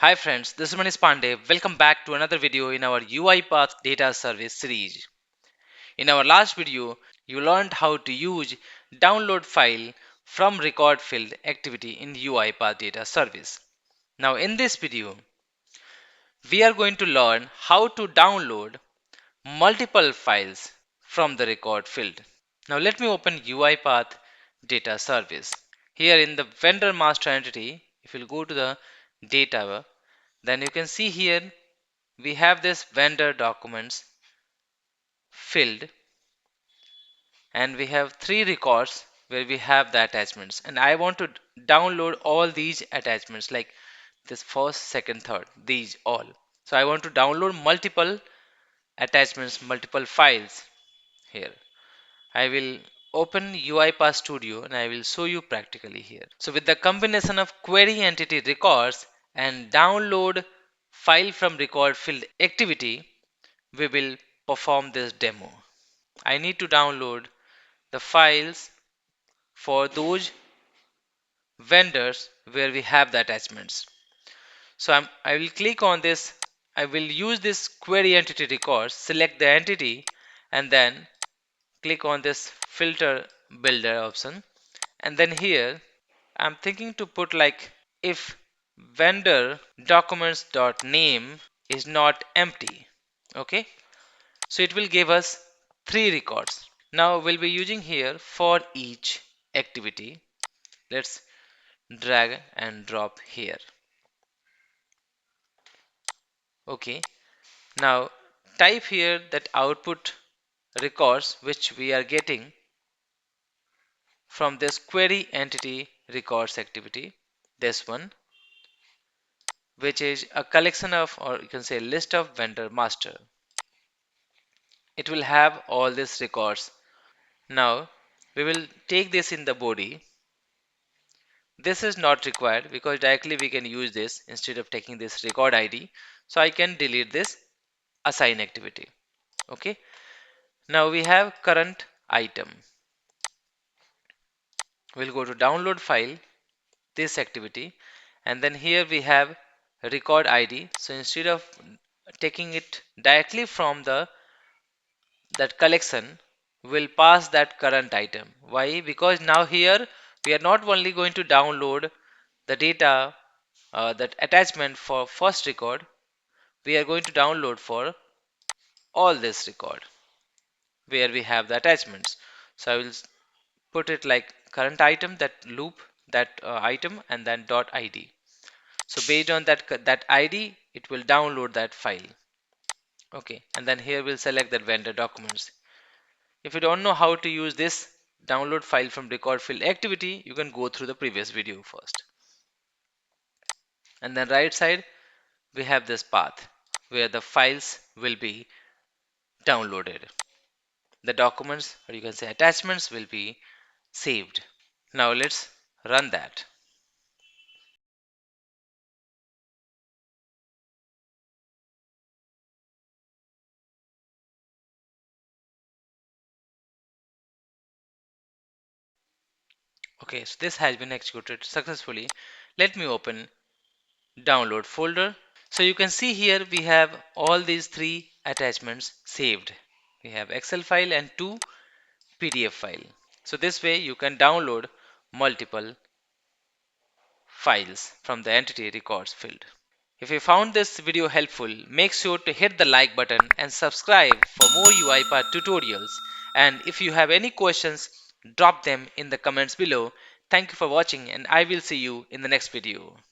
Hi friends, this is Manish Pandey. Welcome back to another video in our UiPath Data Service series. In our last video, you learned how to use download file from record field activity in UiPath Data Service. Now in this video, we are going to learn how to download multiple files from the record field. Now let me open UiPath Data Service. Here in the vendor master entity, if you go to the data, then you can see here we have this vendor documents filled, and we have three records where we have the attachments, and I want to download all these attachments like this first, second, third, these all. So I want to download multiple attachments, multiple files. Here I will open UiPath Studio and I will show you practically here. So with the combination of query entity records and download file from record field activity, we will perform this demo. I need to download the files for those vendors where we have the attachments. So I will click on this. I will use this query entity records, select the entity, and then click on this filter builder option. And then here I'm thinking to put like if vendor documents dot name is not empty. Okay, so it will give us three records. Now we'll be using here for each activity. Let's drag and drop here. Okay, now type here that output records which we are getting from this query entity records activity, this one, which is a collection of, or you can say list of vendor master. It will have all these records. Now we will take this in the body. This is not required because directly we can use this instead of taking this record ID. So I can delete this assign activity. Okay, now we have current item. We'll go to download file, this activity, and then here we have record ID. So instead of taking it directly from the that collection, we'll pass that current item. Why? Because now here we are not only going to download the data, that attachment for first record, we are going to download for all this record where we have the attachments. So I will put it like current item, that loop, that item, and then dot id. So based on that id, it will download that file. Okay, and then here we'll select that vendor documents. If you don't know how to use this download file from record field activity, you can go through the previous video first. And then right side we have this path where the files will be downloaded. The documents, or you can say attachments, will be saved. Now let's run that. Okay, so this has been executed successfully. Let me open download folder. So you can see here we have all these three attachments saved. We have Excel file and two PDF file. So this way you can download multiple files from the entity records field. If you found this video helpful, make sure to hit the like button and subscribe for more UiPath tutorials. And if you have any questions, drop them in the comments below. Thank you for watching, and I will see you in the next video.